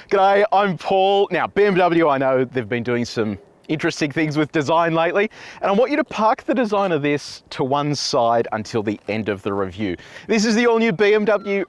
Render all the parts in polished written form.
G'day, I'm Paul. Now, BMW, I know they've been doing some interesting things with design lately, and I want you to park the design of this to one side until the end of the review. This is the all-new BMW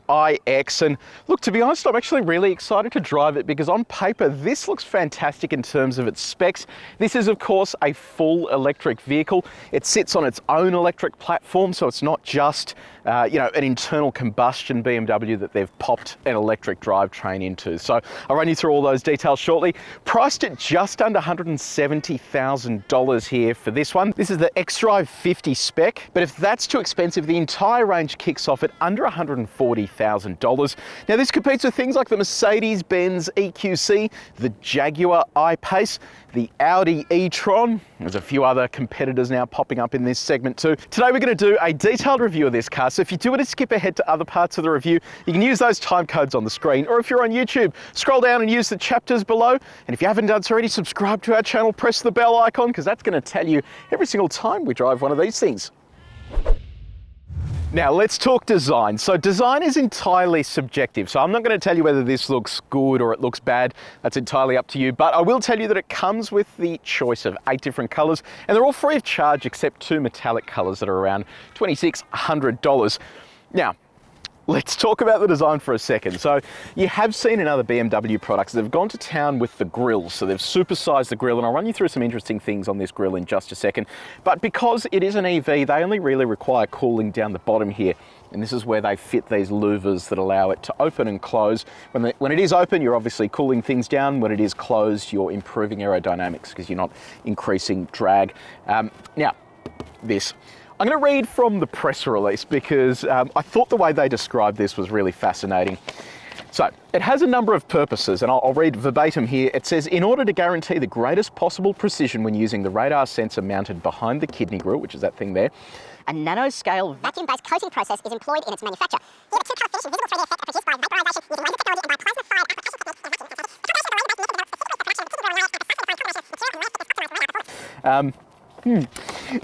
iX, and look, to be honest, I'm actually really excited to drive it because on paper, this looks fantastic in terms of its specs. This is, of course, a full electric vehicle. It sits on its own electric platform, so it's not just an internal combustion BMW that they've popped an electric drivetrain into. So I'll run you through all those details shortly. Priced at just under $170,000 here for this one. This is the xDrive 50 spec, but if that's too expensive, the entire range kicks off at under $140,000. Now this competes with things like the Mercedes-Benz EQC, the Jaguar I-Pace, the Audi e-tron. There's a few other competitors now popping up in this segment too. Today we're going to do a detailed review of this car, so if you do want to skip ahead to other parts of the review, you can use those time codes on the screen, or if you're on YouTube, scroll down and use the chapters below. And if you haven't done so already, subscribe to our channel, press the bell icon, because that's going to tell you every single time we drive one of these things. Now let's talk design. So design is entirely subjective. So I'm not going to tell you whether this looks good or it looks bad. That's entirely up to you. But I will tell you that it comes with the choice of 8 different colors, and they're all free of charge except 2 metallic colors that are around $2,600. Now, let's talk about the design for a second. So you have seen in other BMW products, they've gone to town with the grille. So they've supersized the grille, and I'll run you through some interesting things on this grille in just a second. But because it is an EV, they only really require cooling down the bottom here. And this is where they fit these louvers that allow it to open and close. When it is open, you're obviously cooling things down. When it is closed, you're improving aerodynamics because you're not increasing drag. Now, this. I'm going to read from the press release because I thought the way they described this was really fascinating. So, it has a number of purposes, and I'll read verbatim here. It says, in order to guarantee the greatest possible precision when using the radar sensor mounted behind the kidney grille, which is that thing there, a nanoscale vacuum-based coating process is employed in its manufacture. Here, a two-color finish and visible 3D effect are produced by vaporization using laser technology and by plasma-fired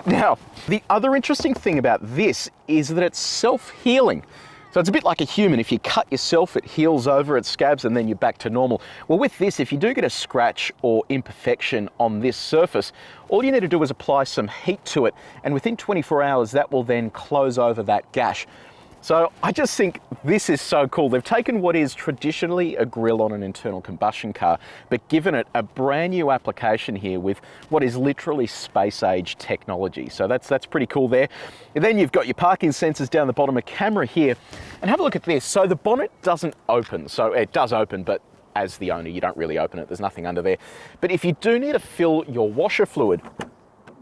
Now, the other interesting thing about this is that it's self-healing. So it's a bit like a human. If you cut yourself, it heals over, it scabs, and then you're back to normal. Well, with this, if you do get a scratch or imperfection on this surface, all you need to do is apply some heat to it, and within 24 hours, that will then close over that gash. So I just think this is so cool. They've taken what is traditionally a grille on an internal combustion car, but given it a brand new application here with what is literally space-age technology. So that's pretty cool there. And then you've got your parking sensors down the bottom, a camera here, and have a look at this. So the bonnet doesn't open. So it does open, but as the owner, you don't really open it. There's nothing under there. But if you do need to fill your washer fluid,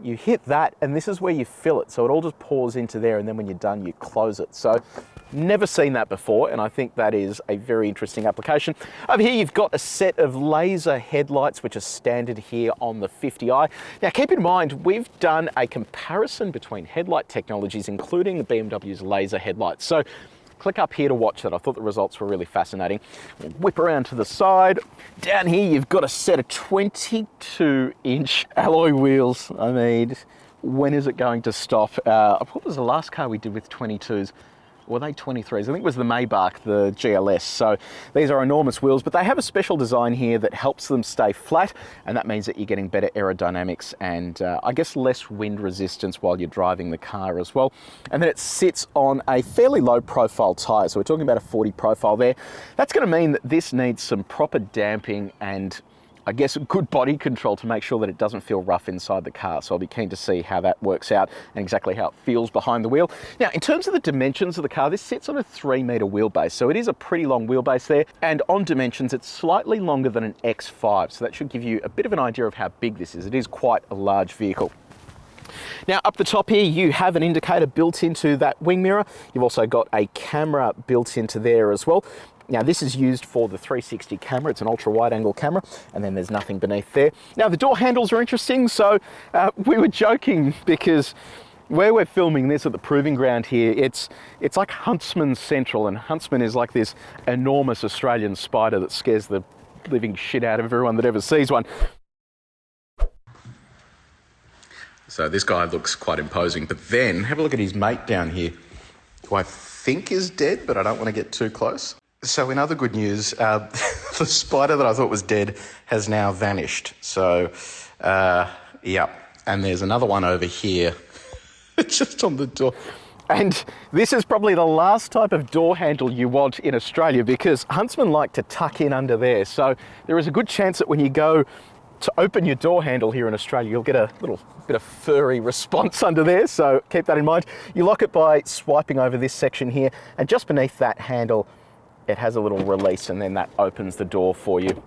you hit that, and this is where you fill it. So it all just pours into there, and then when you're done, you close it. So never seen that before, and I think that is a very interesting application. Over here, you've got a set of laser headlights, which are standard here on the 50i. Now, keep in mind, we've done a comparison between headlight technologies, including the BMW's laser headlights. So click up here to watch that. I thought the results were really fascinating. We'll whip around to the side. Down here, you've got a set of 22-inch alloy wheels. I mean, when is it going to stop? What was the last car we did with 22s? Were they 23s? I think it was the Maybach, the GLS. So these are enormous wheels, but they have a special design here that helps them stay flat, and that means that you're getting better aerodynamics and I guess less wind resistance while you're driving the car as well. And then it sits on a fairly low profile tyre, so we're talking about a 40 profile there. That's going to mean that this needs some proper damping and I guess good body control to make sure that it doesn't feel rough inside the car. So I'll be keen to see how that works out and exactly how it feels behind the wheel. Now, in terms of the dimensions of the car, this sits on a 3-metre wheelbase. So it is a pretty long wheelbase there. And on dimensions, it's slightly longer than an X5. So that should give you a bit of an idea of how big this is. It is quite a large vehicle. Now, up the top here, you have an indicator built into that wing mirror. You've also got a camera built into there as well. Now, this is used for the 360 camera. It's an ultra wide angle camera, and then there's nothing beneath there. Now, the door handles are interesting. So we were joking because where we're filming this at the proving ground here, it's like Huntsman Central, and Huntsman is like this enormous Australian spider that scares the living shit out of everyone that ever sees one. So this guy looks quite imposing, but then have a look at his mate down here, who I think is dead, but I don't want to get too close. So in other good news, the spider that I thought was dead has now vanished. So, yeah. And there's another one over here. It's just on the door. And this is probably the last type of door handle you want in Australia, because huntsmen like to tuck in under there. So there is a good chance that when you go to open your door handle here in Australia, you'll get a little bit of furry response under there. So keep that in mind. You lock it by swiping over this section here, and just beneath that handle, it has a little release, and then that opens the door for you.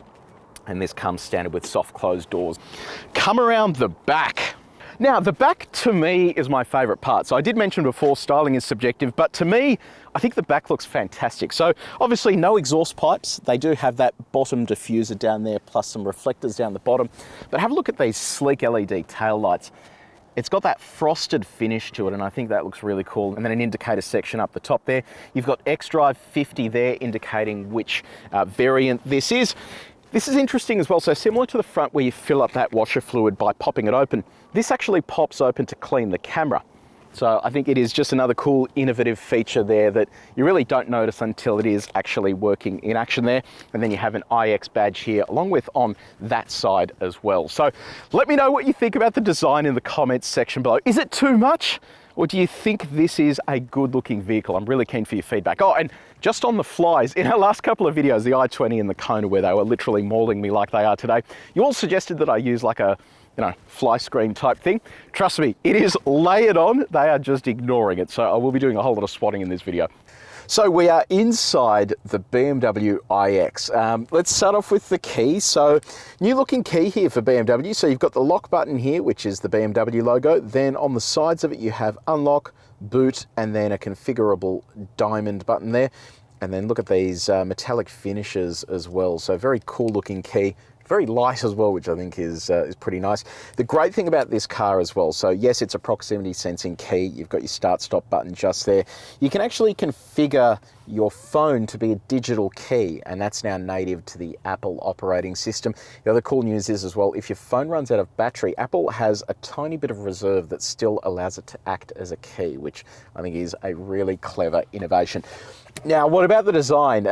And this comes standard with soft closed doors. Come around the back. Now, the back to me is my favorite part. So I did mention before, styling is subjective, but to me, I think the back looks fantastic. So obviously no exhaust pipes. They do have that bottom diffuser down there, plus some reflectors down the bottom. But have a look at these sleek LED tail lights. It's got that frosted finish to it, and I think that looks really cool. And then an indicator section up the top there. You've got xDrive 50 there, indicating which variant this is. This is interesting as well. So similar to the front where you fill up that washer fluid by popping it open, this actually pops open to clean the camera. So I think it is just another cool, innovative feature there that you really don't notice until it is actually working in action there. And then you have an IX badge here along with on that side as well. So let me know what you think about the design in the comments section below. Is it too much? Or do you think this is a good looking vehicle? I'm really keen for your feedback. Oh, and just on the flies, in our last couple of videos, the i20 and the Kona, where they were literally mauling me like they are today, you all suggested that I use like a, fly screen type thing. Trust me, it is layered on. They are just ignoring it. So I will be doing a whole lot of swatting in this video. So we are inside the BMW iX. Let's start off with the key. So new looking key here for BMW. So you've got the lock button here, which is the BMW logo. Then on the sides of it, you have unlock, boot, and then a configurable diamond button there. And then look at these metallic finishes as well. So very cool looking key. Very light as well, which I think is pretty nice. The great thing about this car as well, so yes, it's a proximity sensing key. You've got your start stop button just there. You can actually configure your phone to be a digital key, and that's now native to the Apple operating system. The other cool news is as well, if your phone runs out of battery, Apple has a tiny bit of reserve that still allows it to act as a key, which I think is a really clever innovation. Now, what about the design?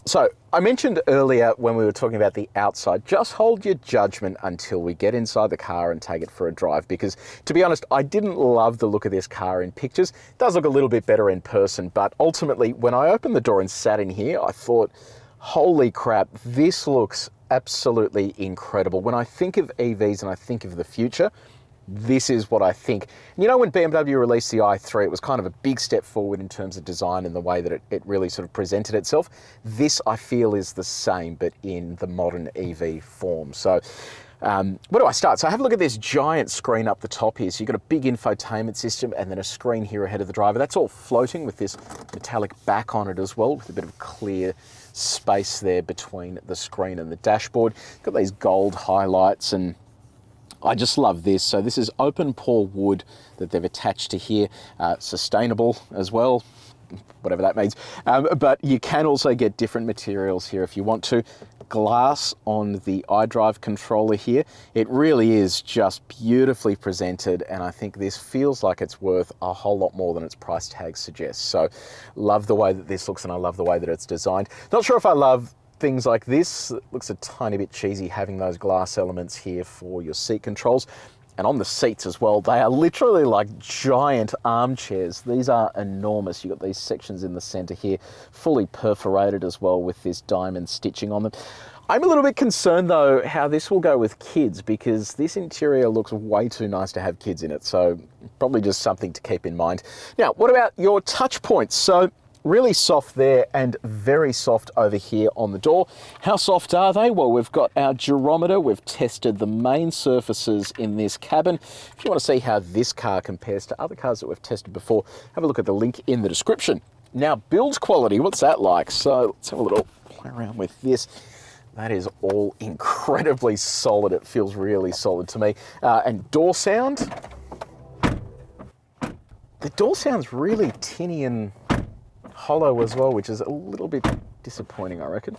So I mentioned earlier when we were talking about the outside, just hold your judgment until we get inside the car and take it for a drive, because to be honest, I didn't love the look of this car in pictures. It does look a little bit better in person, but ultimately when I opened the door and sat in here, I thought, holy crap, this looks absolutely incredible. When I think of EVs and I think of the future, this is what I think. You know, when BMW released the i3, it was kind of a big step forward in terms of design and the way that it really sort of presented itself. This, I feel, is the same, but in the modern EV form. So where do I start? So have a look at this giant screen up the top here. So you've got a big infotainment system and then a screen here ahead of the driver. That's all floating with this metallic back on it as well, with a bit of clear space there between the screen and the dashboard. Got these gold highlights, and I just love this. So this is open pore wood that they've attached to here, sustainable as well, whatever that means. But you can also get different materials here if you want to. Glass on the iDrive controller here. It really is just beautifully presented, and I think this feels like it's worth a whole lot more than its price tag suggests. So love the way that this looks, and I love the way that it's designed. Not sure if I love things like this. It looks a tiny bit cheesy having those glass elements here for your seat controls. And on the seats as well, they are literally like giant armchairs. These are enormous. You've got these sections in the center here, fully perforated as well with this diamond stitching on them. I'm a little bit concerned though how this will go with kids, because this interior looks way too nice to have kids in it. So probably just something to keep in mind. Now, what about your touch points? So really soft there and very soft over here on the door. How soft are they? Well, we've got our gyrometer. We've tested the main surfaces in this cabin. If you want to see how this car compares to other cars that we've tested before, have a look at the link in the description. Now, build quality, what's that like? So let's have a little play around with this. That is all incredibly solid. It feels really solid to me. And door sound. The door sound's really tinny and hollow as well, which is a little bit disappointing, I reckon.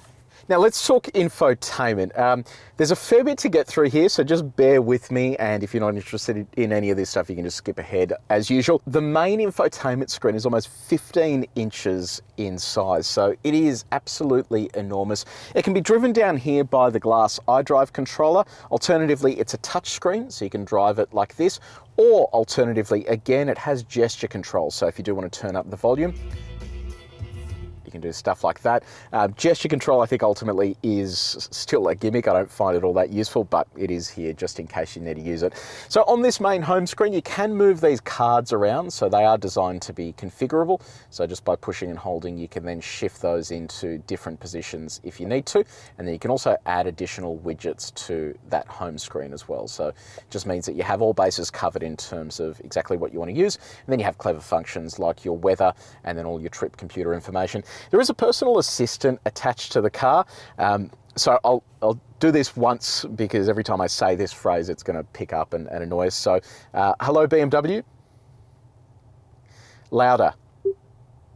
Now let's talk infotainment. There's a fair bit to get through here, so just bear with me, and if you're not interested in any of this stuff, you can just skip ahead as usual. The main infotainment screen is almost 15 inches in size, so it is absolutely enormous. It can be driven down here by the glass iDrive controller. Alternatively, it's a touch screen, so you can drive it like this, or alternatively, again, it has gesture control, so if you do want to turn up the volume, you can do stuff like that. Gesture control, I think, ultimately is still a gimmick. I don't find it all that useful, but it is here just in case you need to use it. So on this main home screen, you can move these cards around, so they are designed to be configurable. So just by pushing and holding, you can then shift those into different positions if you need to. And then you can also add additional widgets to that home screen as well. So it just means that you have all bases covered in terms of exactly what you want to use. And then you have clever functions like your weather and then all your trip computer information. There is a personal assistant attached to the car. So I'll do this once because every time I say this phrase, it's going to pick up and annoy us. So, hello BMW. Louder.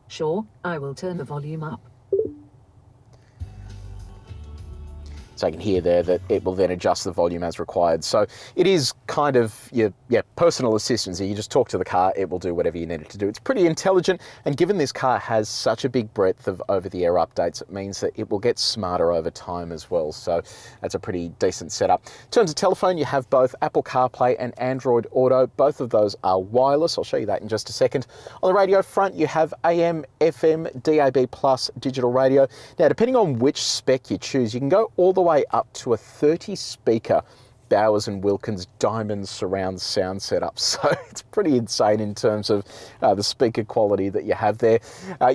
Sure, I will turn the volume up. So you can hear there that it will then adjust the volume as required. So it is kind of your personal assistant. So you just talk to the car, it will do whatever you need it to do. It's pretty intelligent, and given this car has such a big breadth of over-the-air updates, it means that it will get smarter over time as well. So that's a pretty decent setup. In terms of telephone, you have both Apple CarPlay and Android Auto. Both of those are wireless. I'll show you that in just a second. On the radio front, you have AM, FM, DAB+, digital radio. Now, depending on which spec you choose, you can go all the way up to a 30-speaker Bowers & Wilkins Diamond surround sound setup. So it's pretty insane in terms of the speaker quality that you have there.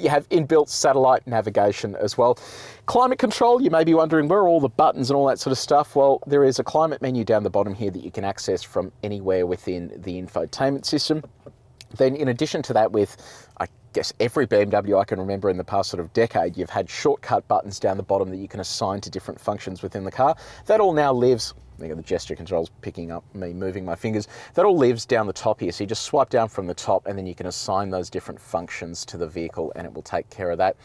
You have inbuilt satellite navigation as well. Climate control, you may be wondering where are all the buttons and all that sort of stuff. Well, there is a climate menu down the bottom here that you can access from anywhere within the infotainment system. Then in addition to that, with I guess every BMW I can remember in the past sort of decade, you've had shortcut buttons down the bottom that you can assign to different functions within the car. That all now lives, the gesture controls picking up me moving my fingers, that all lives down the top here. So you just swipe down from the top and then you can assign those different functions to the vehicle and it will take care of that.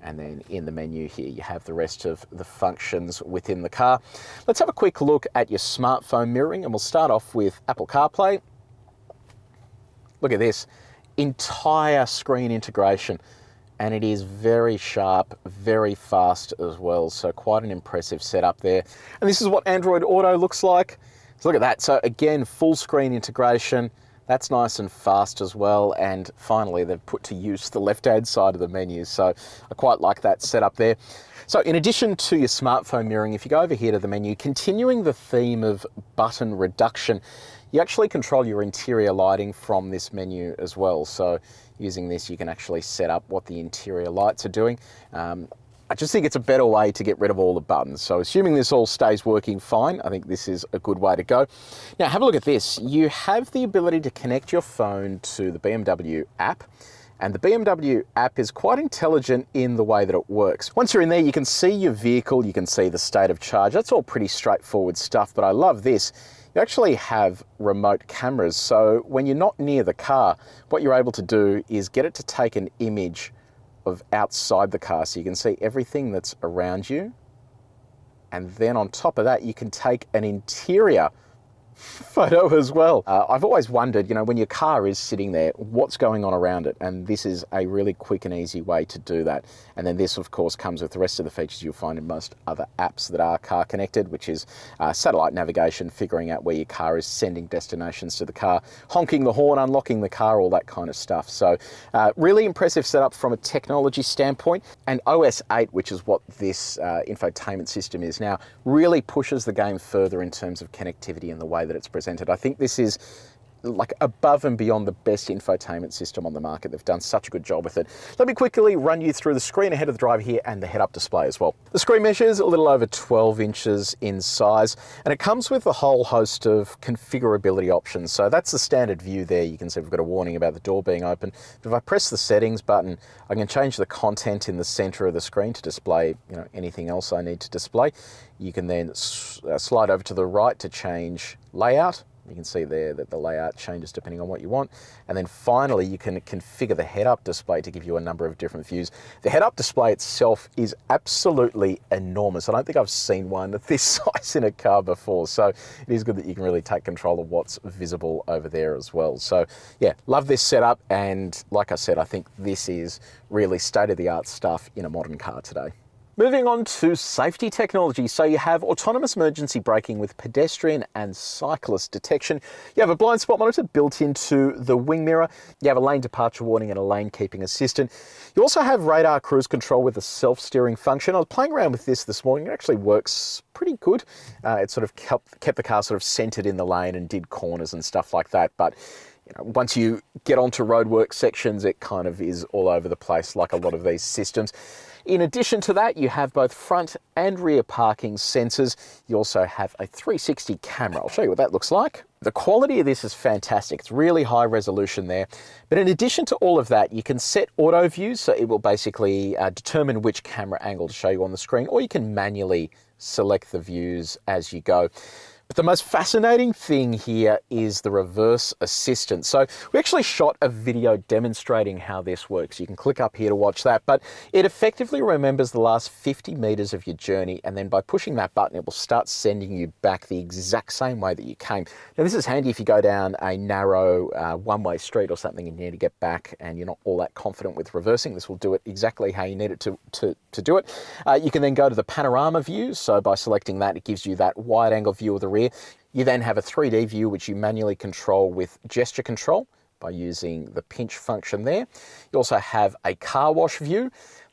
And then in the menu here, you have the rest of the functions within the car. Let's have a quick look at your smartphone mirroring, and we'll start off with Apple CarPlay. Look at this, entire screen integration, and it is very sharp, very fast as well. So quite an impressive setup there. And this is what Android Auto looks like. So look at that. So again, full screen integration. That's nice and fast as well. And finally, they've put to use the left-hand side of the menu. So I quite like that setup there. So in addition to your smartphone mirroring, if you go over here to the menu, continuing the theme of button reduction, you actually control your interior lighting from this menu as well. So using this, you can actually set up what the interior lights are doing. I just think it's a better way to get rid of all the buttons. So assuming this all stays working fine, I think this is a good way to go. Now have a look at this. You have the ability to connect your phone to the BMW app. And the BMW app is quite intelligent in the way that it works. Once you're in there, you can see your vehicle, you can see the state of charge. That's all pretty straightforward stuff, but I love this. You actually have remote cameras. So when you're not near the car, what you're able to do is get it to take an image of outside the car so you can see everything that's around you. And then on top of that, you can take an interior photo as well. I've always wondered, when your car is sitting there, what's going on around it? And this is a really quick and easy way to do that. And then this, of course, comes with the rest of the features you'll find in most other apps that are car connected, which is satellite navigation, figuring out where your car is, sending destinations to the car, honking the horn, unlocking the car, all that kind of stuff. So really impressive setup from a technology standpoint. And OS 8, which is what this infotainment system is now, really pushes the game further in terms of connectivity and the way that it's presented. I think this is like above and beyond the best infotainment system on the market. They've done such a good job with it. Let me quickly run you through the screen ahead of the driver here and the head-up display as well. The screen measures a little over 12 inches in size, and it comes with a whole host of configurability options. So that's the standard view there. You can see we've got a warning about the door being open. But if I press the settings button, I can change the content in the center of the screen to display anything else I need to display. You can then slide over to the right to change layout, You can see there that the layout changes depending on what you want. And then finally, you can configure the head-up display to give you a number of different views. The head-up display itself is absolutely enormous. I don't think I've seen one this size in a car before. So it is good that you can really take control of what's visible over there as well. So yeah, love this setup. And like I said, I think this is really state-of-the-art stuff in a modern car today. Moving on to safety technology. So you have autonomous emergency braking with pedestrian and cyclist detection. You have a blind spot monitor built into the wing mirror. You have a lane departure warning and a lane keeping assistant. You also have radar cruise control with a self-steering function. I was playing around with this morning. It actually works pretty good. It sort of kept the car sort of centered in the lane and did corners and stuff like that. But once you get onto roadwork sections, it kind of is all over the place like a lot of these systems. In addition to that, you have both front and rear parking sensors. You also have a 360 camera. I'll show you what that looks like. The quality of this is fantastic. It's really high resolution there. But in addition to all of that, you can set auto views, so it will basically determine which camera angle to show you on the screen, or you can manually select the views as you go. But the most fascinating thing here is the reverse assistant. So we actually shot a video demonstrating how this works. You can click up here to watch that, but it effectively remembers the last 50 meters of your journey, and then by pushing that button, it will start sending you back the exact same way that you came. Now this is handy if you go down a narrow one-way street or something and you need to get back and you're not all that confident with reversing. This will do it exactly how you need it to do it. You can then go to the panorama view. So by selecting that, it gives you that wide angle view of the rear. You then have a 3D view, which you manually control with gesture control by using the pinch function there. You also have a car wash view.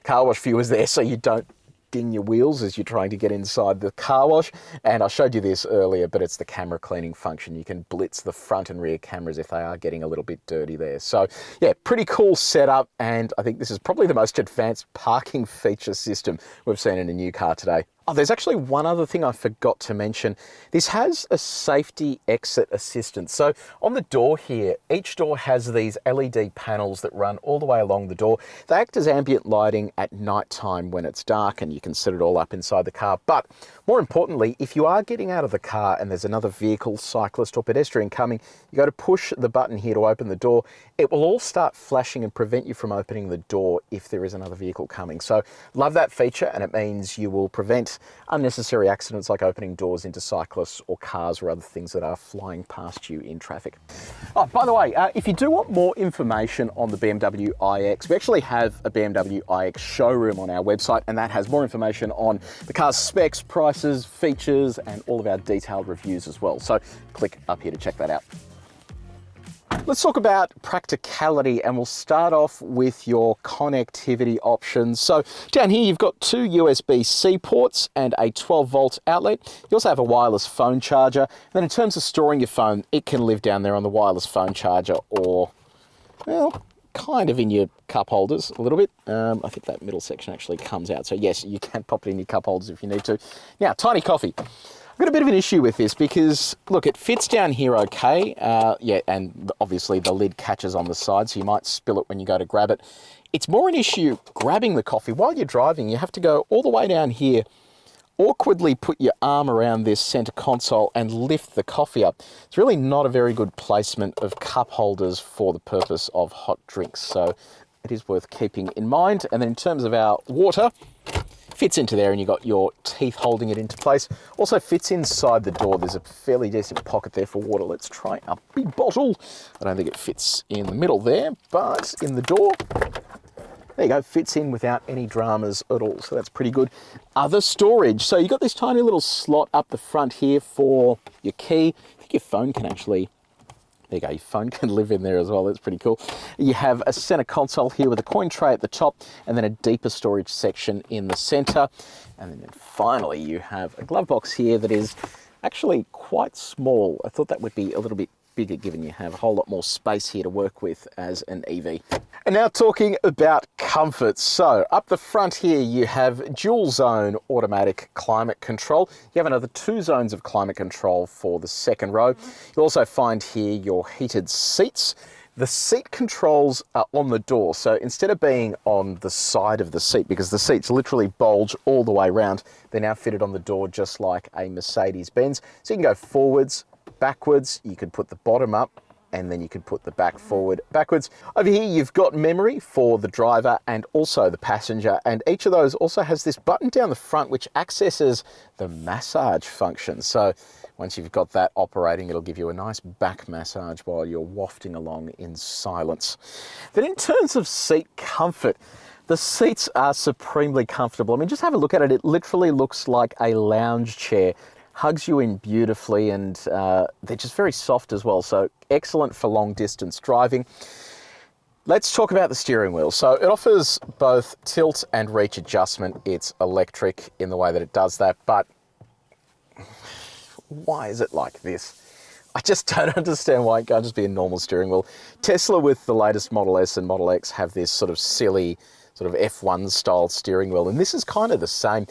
The car wash view is there so you don't ding your wheels as you're trying to get inside the car wash. And I showed you this earlier, but it's the camera cleaning function. You can blitz the front and rear cameras if they are getting a little bit dirty there. So yeah, pretty cool setup. And I think this is probably the most advanced parking feature system we've seen in a new car today. Oh, there's actually one other thing I forgot to mention. This has a safety exit assistant. So on the door here, each door has these LED panels that run all the way along the door. They act as ambient lighting at night time when it's dark, and you can set it all up inside the car. But more importantly, if you are getting out of the car and there's another vehicle, cyclist or pedestrian coming, you go to push the button here to open the door. It will all start flashing and prevent you from opening the door if there is another vehicle coming. So love that feature, and it means you will prevent unnecessary accidents like opening doors into cyclists or cars or other things that are flying past you in traffic. Oh, by the way, if you do want more information on the BMW iX, we actually have a BMW iX showroom on our website, and that has more information on the car's specs, prices, features, and all of our detailed reviews as well. So click up here to check that out. Let's talk about practicality, and we'll start off with your connectivity options. So down here, you've got two USB-C ports and a 12-volt outlet. You also have a wireless phone charger. And then in terms of storing your phone, it can live down there on the wireless phone charger, or, well, kind of in your cup holders a little bit. I think that middle section actually comes out. So yes, you can pop it in your cup holders if you need to. Now, tiny coffee. I've got a bit of an issue with this because, look, it fits down here okay. Yeah, and obviously the lid catches on the side, so you might spill it when you go to grab it. It's more an issue grabbing the coffee. While you're driving, you have to go all the way down here, awkwardly put your arm around this center console and lift the coffee up. It's really not a very good placement of cup holders for the purpose of hot drinks, so it is worth keeping in mind. And then in terms of our water, fits into there, and you've got your teeth holding it into place. Also fits inside the door. There's a fairly decent pocket there for water. Let's try a big bottle. I don't think it fits in the middle there, but in the door, there you go, fits in without any dramas at all. So that's pretty good. Other storage. So you've got this tiny little slot up the front here for your key. I think your phone can actually, there you go, your phone can live in there as well. That's pretty cool. You have a center console here with a coin tray at the top, and then a deeper storage section in the center. And then finally, you have a glove box here that is actually quite small. I thought that would be a little bit bigger, given you have a whole lot more space here to work with as an EV. And now talking about comfort. So up the front here, you have dual zone automatic climate control. You have another 2 zones of climate control for the second row. You'll also find here your heated seats. The seat controls are on the door. So instead of being on the side of the seat, because the seats literally bulge all the way around, they're now fitted on the door just like a Mercedes-Benz. So you can go forwards, backwards, you could put the bottom up, and then you could put the back forward backwards. Over here, you've got memory for the driver and also the passenger. And each of those also has this button down the front, which accesses the massage function. So once you've got that operating, it'll give you a nice back massage while you're wafting along in silence. Then in terms of seat comfort, the seats are supremely comfortable. I mean, just have a look at it. It literally looks like a lounge chair. Hugs you in beautifully, and they're just very soft as well. So excellent for long distance driving. Let's talk about the steering wheel. So it offers both tilt and reach adjustment. It's electric in the way that it does that, but why is it like this? I just don't understand why it can't just be a normal steering wheel. Tesla with the latest Model S and Model X have this sort of silly sort of F1 style steering wheel, and this is kind of the same.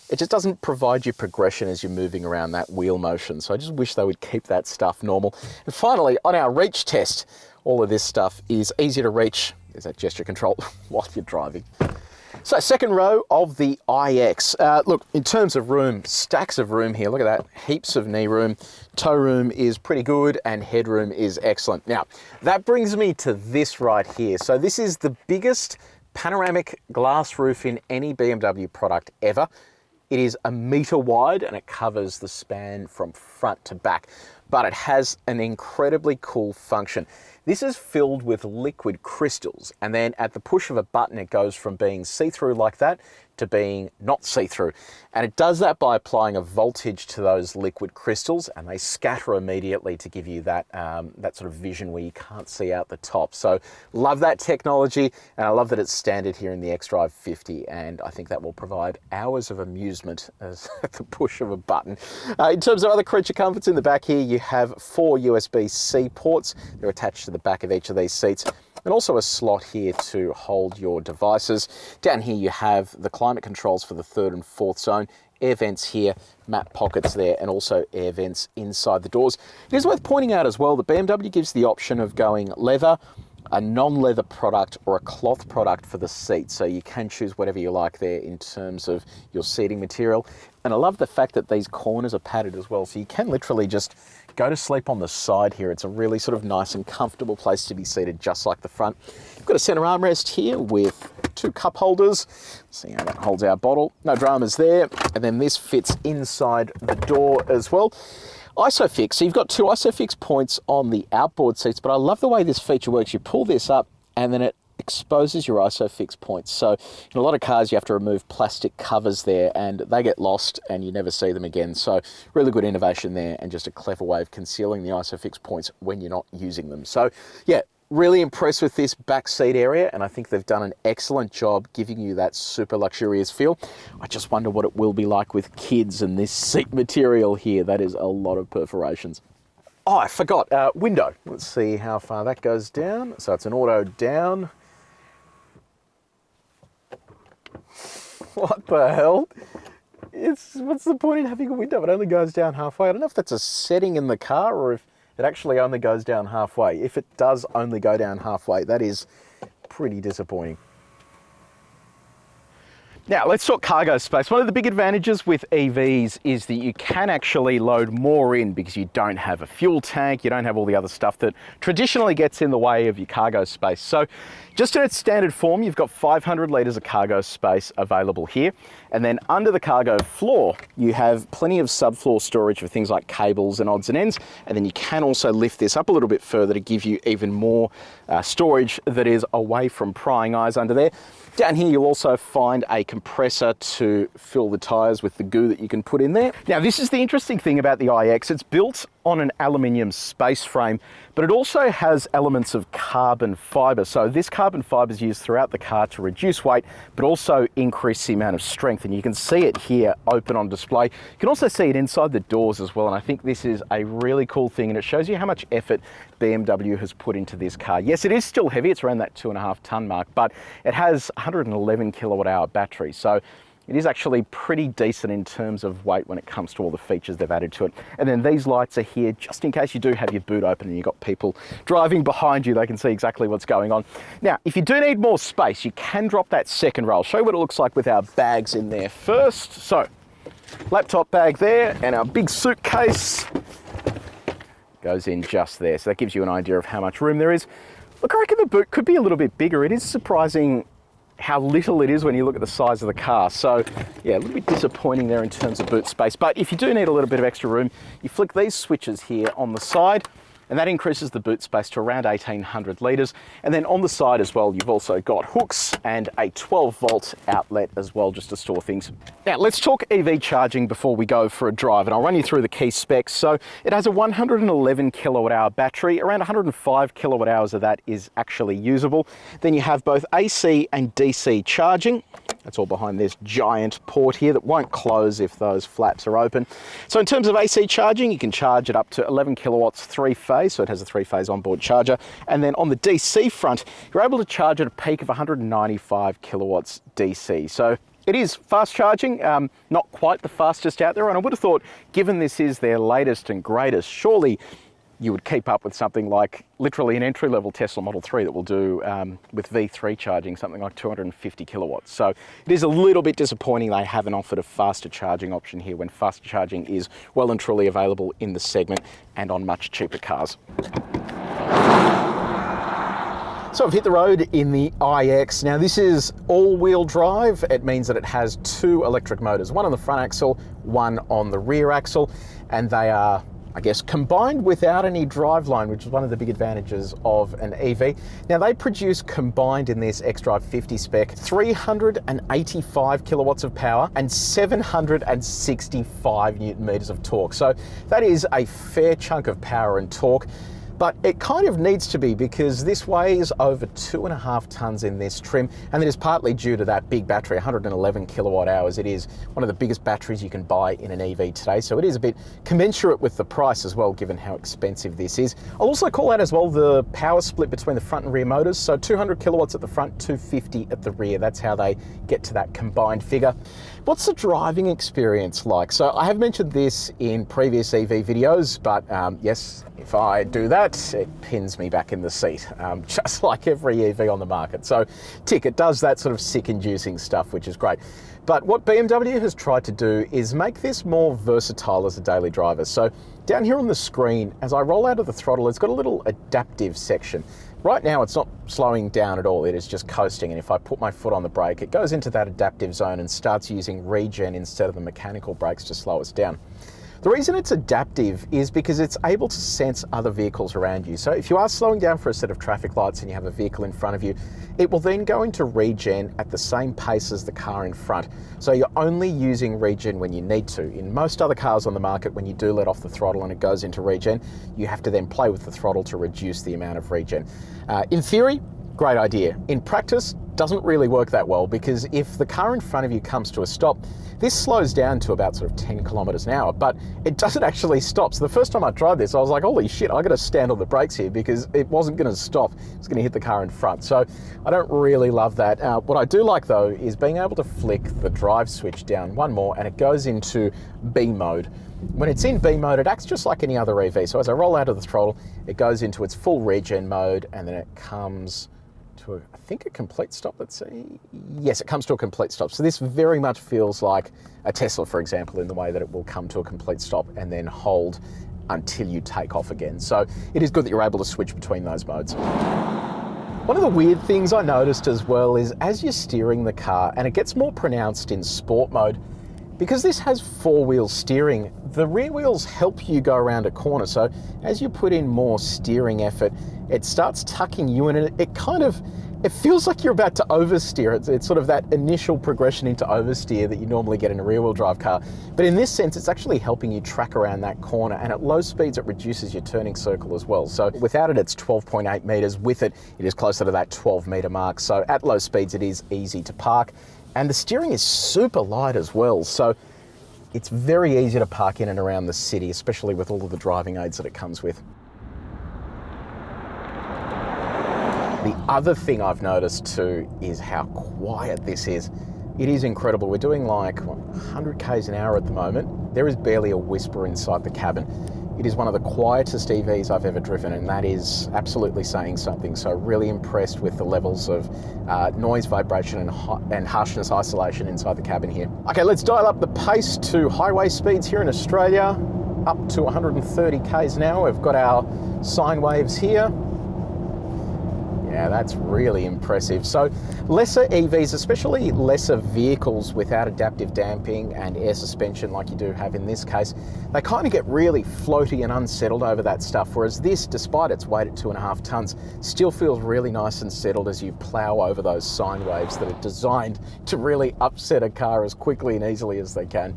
It just doesn't provide you progression as you're moving around that wheel motion. So I just wish they would keep that stuff normal. And finally, on our reach test, all of this stuff is easy to reach. There's that gesture control while you're driving. So second row of the iX. Look, in terms of room, stacks of room here. Look at that, heaps of knee room. Toe room is pretty good and headroom is excellent. Now, that brings me to this right here. So this is the biggest panoramic glass roof in any BMW product ever. It is 1 meter wide and it covers the span from front to back, but it has an incredibly cool function. This is filled with liquid crystals, and then at the push of a button, it goes from being see-through like that to being not see-through. And it does that by applying a voltage to those liquid crystals, and they scatter immediately to give you that, that sort of vision where you can't see out the top. So love that technology, and I love that it's standard here in the xDrive 50, and I think that will provide hours of amusement as at the push of a button. In terms of other creature comforts in the back here, you have 4 USB-C ports. They're attached to the back of each of these seats, and also a slot here to hold your devices. Down here you have the climate controls for the 3rd and 4th zone, air vents here, map pockets there, and also air vents inside the doors. It is worth pointing out as well that BMW gives the option of going leather, a non-leather product, or a cloth product for the seat. So you can choose whatever you like there in terms of your seating material. And I love the fact that these corners are padded as well. So you can literally just go to sleep on the side here. It's a really sort of nice and comfortable place to be seated, just like the front. You've got a center armrest here with 2 cup holders. See how that holds our bottle. No dramas there. And then this fits inside the door as well. ISOFIX, so you've got 2 ISOFIX points on the outboard seats, but I love the way this feature works. You pull this up and then it exposes your ISOFIX points. So in a lot of cars, you have to remove plastic covers there and they get lost and you never see them again. So really good innovation there, and just a clever way of concealing the ISOFIX points when you're not using them. So yeah, really impressed with this back seat area, and I think they've done an excellent job giving you that super luxurious feel. I just wonder what it will be like with kids and this seat material here. That is a lot of perforations. Oh, I forgot, window. Let's see how far that goes down. So it's an auto down. What the hell? What's the point in having a window? It only goes down halfway. I don't know if that's a setting in the car or if it actually only goes down halfway. If it does only go down halfway, that is pretty disappointing. Now, let's talk cargo space. One of the big advantages with EVs is that you can actually load more in because you don't have a fuel tank, you don't have all the other stuff that traditionally gets in the way of your cargo space. So just in its standard form, you've got 500 litres of cargo space available here. And then under the cargo floor, you have plenty of subfloor storage for things like cables and odds and ends. And then you can also lift this up a little bit further to give you even more storage that is away from prying eyes under there. Down here, you'll also find a compressor to fill the tyres with the goo that you can put in there. Now, this is the interesting thing about the iX. It's built on an aluminium space frame, but it also has elements of carbon fibre. So this carbon fibre is used throughout the car to reduce weight, but also increase the amount of strength. And you can see it here open on display. You can also see it inside the doors as well. And I think this is a really cool thing, and it shows you how much effort BMW has put into this car. Yes, it is still heavy. It's around that 2.5 tonne mark, but it has 111 kilowatt hour battery. So it is actually pretty decent in terms of weight when it comes to all the features they've added to it. And then these lights are here just in case you do have your boot open and you've got people driving behind you, they can see exactly what's going on. Now, if you do need more space, you can drop that second row. I'll show you what it looks like with our bags in there first. So, laptop bag there and our big suitcase. goes in just there. So that gives you an idea of how much room there is. Look, I reckon the boot could be a little bit bigger. It is surprising how little it is when you look at the size of the car. So yeah, a little bit disappointing there in terms of boot space. But if you do need a little bit of extra room, you flick these switches here on the side, and that increases the boot space to around 1800 litres. And then on the side as well, you've also got hooks and a 12-volt outlet as well, just to store things. Now, let's talk EV charging before we go for a drive, and I'll run you through the key specs. So it has a 111 kilowatt hour battery. Around 105 kilowatt hours of that is actually usable. Then you have both AC and DC charging. That's all behind this giant port here that won't close if those flaps are open. So in terms of AC charging, you can charge it up to 11 kilowatts three-phase, so it has a three-phase onboard charger. And then on the DC front, you're able to charge at a peak of 195 kilowatts DC. So it is fast charging, not quite the fastest out there. And I would have thought, given this is their latest and greatest, surely you would keep up with something like literally an entry-level Tesla Model 3 that will do with V3 charging something like 250 kilowatts. So it is a little bit disappointing they haven't offered a faster charging option here when faster charging is well and truly available in the segment and on much cheaper cars. So I've hit the road in the iX. Now this is all-wheel drive. It means that it has two electric motors, one on the front axle, one on the rear axle, and they are, I guess, combined without any driveline, which is one of the big advantages of an EV. Now they produce combined in this xDrive 50 spec 385 kilowatts of power and 765 Newton meters of torque. So that is a fair chunk of power and torque. But it kind of needs to be, because this weighs over 2.5 tons in this trim, and it is partly due to that big battery, 111 kilowatt hours. It is one of the biggest batteries you can buy in an EV today, so it is a bit commensurate with the price as well, given how expensive this is. I'll also call out as well the power split between the front and rear motors. So 200 kilowatts at the front, 250 at the rear. That's how they get to that combined figure. What's the driving experience like? So I have mentioned this in previous EV videos, but yes, if I do that, it pins me back in the seat, just like every EV on the market. So tick, it does that sort of sick-inducing stuff, which is great. But what BMW has tried to do is make this more versatile as a daily driver. So down here on the screen, as I roll out of the throttle, it's got a little adaptive section. Right now, it's not slowing down at all. It is just coasting. And if I put my foot on the brake, it goes into that adaptive zone and starts using regen instead of the mechanical brakes to slow us down. The reason it's adaptive is because it's able to sense other vehicles around you. So if you are slowing down for a set of traffic lights and you have a vehicle in front of you, it will then go into regen at the same pace as the car in front. So you're only using regen when you need to. In most other cars on the market, when you do let off the throttle and it goes into regen, you have to then play with the throttle to reduce the amount of regen. In theory, great idea. In practice, doesn't really work that well, because if the car in front of you comes to a stop, this slows down to about sort of 10 kilometers an hour, but it doesn't actually stop. So the first time I tried this, I was like, holy shit, I got to stand on the brakes here, because it wasn't going to stop. It's going to hit the car in front. So I don't really love that. What I do like though is being able to flick the drive switch down one more and it goes into B mode. When it's in B mode, it acts just like any other EV. So as I roll out of the throttle, it goes into its full regen mode, and then it comes to I think a complete stop. Let's see. Yes, it comes to a complete stop. So this very much feels like a Tesla, for example, in the way that it will come to a complete stop and then hold until you take off again. So it is good that you're able to switch between those modes. One of the weird things I noticed as well is as you're steering the car, and it gets more pronounced in sport mode, because this has four-wheel steering, the rear wheels help you go around a corner. So as you put in more steering effort, it starts tucking you in, and it feels like you're about to oversteer. It's sort of that initial progression into oversteer that you normally get in a rear-wheel drive car. But in this sense, it's actually helping you track around that corner, and at low speeds, it reduces your turning circle as well. So without it, it's 12.8 meters. With it, it is closer to that 12 meter mark. So at low speeds, it is easy to park. And the steering is super light as well, so it's very easy to park in and around the city, especially with all of the driving aids that it comes with. The other thing I've noticed too is how quiet this is. It is incredible. We're doing like 100 k's an hour at the moment. There is barely a whisper inside the cabin. It is one of the quietest EVs I've ever driven, and that is absolutely saying something. So really impressed with the levels of noise, vibration and harshness isolation inside the cabin here. Okay, let's dial up the pace to highway speeds here in Australia. up to 130 k's an hour. We've got our sine waves here. Yeah, that's really impressive. So lesser EVs, especially lesser vehicles without adaptive damping and air suspension like you do have in this case, they kind of get really floaty and unsettled over that stuff, whereas this, despite its weight at 2.5 tons, still feels really nice and settled as you plow over those sine waves that are designed to really upset a car as quickly and easily as they can.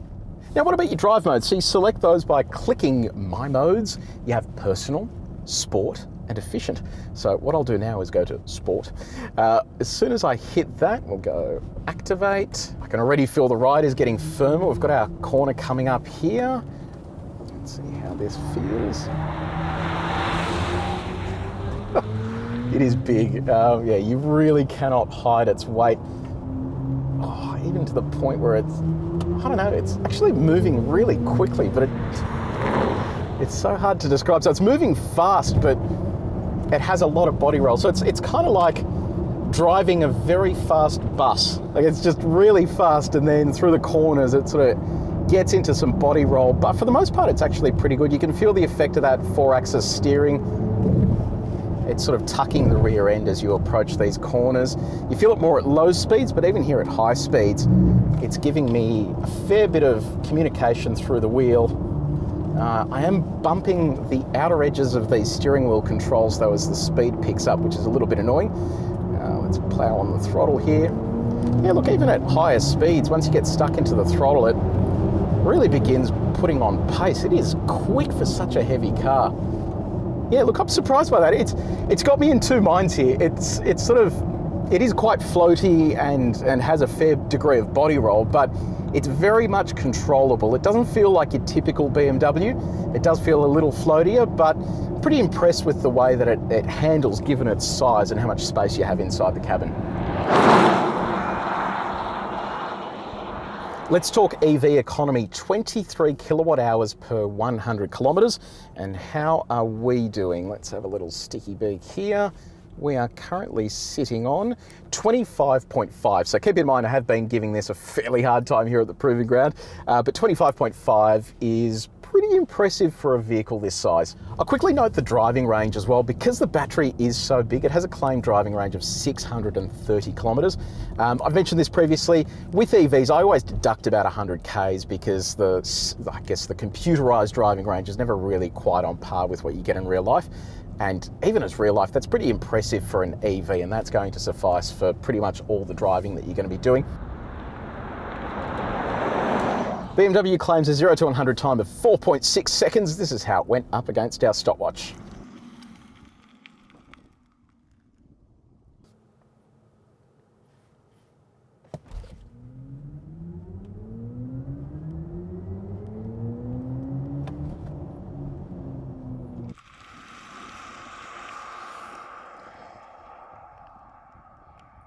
Now, what about your drive modes? So you select those by clicking My Modes. You have Personal, Sport, and Efficient. So what I'll do now is go to Sport. As soon as I hit that, we'll go Activate. I can already feel the ride is getting firmer. We've got our corner coming up here. Let's see how this feels. It is big. Yeah, you really cannot hide its weight. Oh, even to the point where it's, I don't know, it's actually moving really quickly, but it's so hard to describe. So it's moving fast, but it has a lot of body roll. So it's kind of like driving a very fast bus. Like, it's just really fast, and then through the corners it sort of gets into some body roll. But for the most part, it's actually pretty good. You can feel the effect of that 4-axis steering. It's sort of tucking the rear end as you approach these corners. You feel it more at low speeds, but even here at high speeds, it's giving me a fair bit of communication through the wheel. I am bumping the outer edges of these steering wheel controls though as the speed picks up, which is a little bit annoying. Let's plow on the throttle here. Yeah, look, even at higher speeds, once you get stuck into the throttle, it really begins putting on pace. It is quick for such a heavy car. Yeah, look, I'm surprised by that. It's got me in two minds here. It's sort of, it is quite floaty and has a fair degree of body roll, but it's very much controllable. It doesn't feel like your typical BMW. It does feel a little floatier, but pretty impressed with the way that it handles given its size and how much space you have inside the cabin. Let's talk EV economy, 23 kilowatt hours per 100 kilometers. And how are we doing? Let's have a little sticky beak here. We are currently sitting on 25.5. So keep in mind, I have been giving this a fairly hard time here at the Proving Ground, but 25.5 is pretty impressive for a vehicle this size. I'll quickly note the driving range as well. Because the battery is so big, it has a claimed driving range of 630 kilometers. I've mentioned this previously. With EVs, I always deduct about 100 Ks because I guess the computerized driving range is never really quite on par with what you get in real life. And even as real life, that's pretty impressive for an EV, and that's going to suffice for pretty much all the driving that you're going to be doing. BMW claims a 0 to 100 time of 4.6 seconds. This is how it went up against our stopwatch.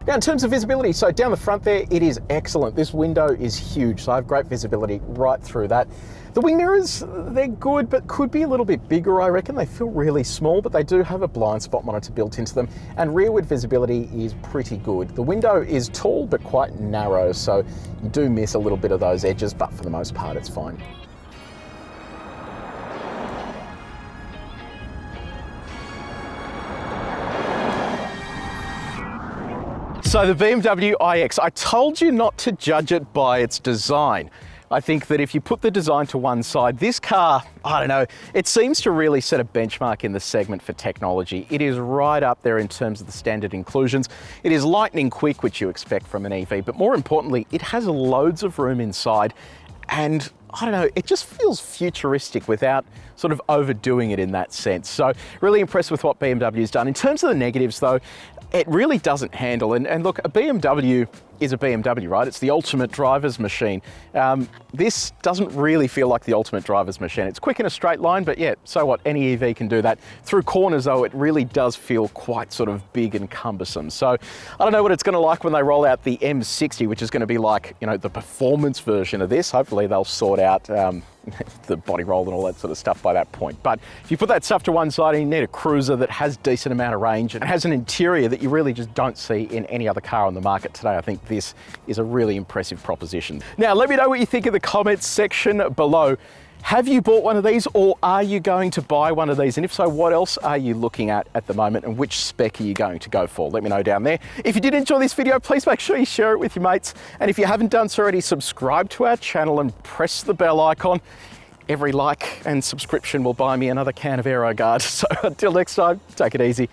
Now, in terms of visibility, so down the front there, it is excellent. This window is huge, so I have great visibility right through that. The wing mirrors, they're good, but could be a little bit bigger, I reckon. They feel really small, but they do have a blind spot monitor built into them, and rearward visibility is pretty good. The window is tall, but quite narrow, so you do miss a little bit of those edges, but for the most part, it's fine. So the BMW iX, I told you not to judge it by its design. I think that if you put the design to one side, this car, I don't know, it seems to really set a benchmark in the segment for technology. It is right up there in terms of the standard inclusions. It is lightning quick, which you expect from an EV, but more importantly, it has loads of room inside, and I don't know, it just feels futuristic without sort of overdoing it in that sense. So really impressed with what BMW's done. In terms of the negatives though, it really doesn't handle, and look, a BMW is a BMW, right? It's the ultimate driver's machine. This doesn't really feel like the ultimate driver's machine. It's quick in a straight line, but yeah, so what, any EV can do that. Through corners though, it really does feel quite sort of big and cumbersome. So I don't know what it's gonna like when they roll out the M60, which is gonna be like, you know, the performance version of this. Hopefully they'll sort out the body roll and all that sort of stuff by that point. But if you put that stuff to one side and you need a cruiser that has decent amount of range and has an interior that you really just don't see in any other car on the market today, I think this is a really impressive proposition. Now, let me know what you think in the comments section below. Have you bought one of these, or are you going to buy one of these? And if so, what else are you looking at the moment, and which spec are you going to go for? Let me know down there. If you did enjoy this video, please make sure you share it with your mates. And if you haven't done so already, subscribe to our channel and press the bell icon. Every like and subscription will buy me another can of AeroGuard. So until next time, take it easy.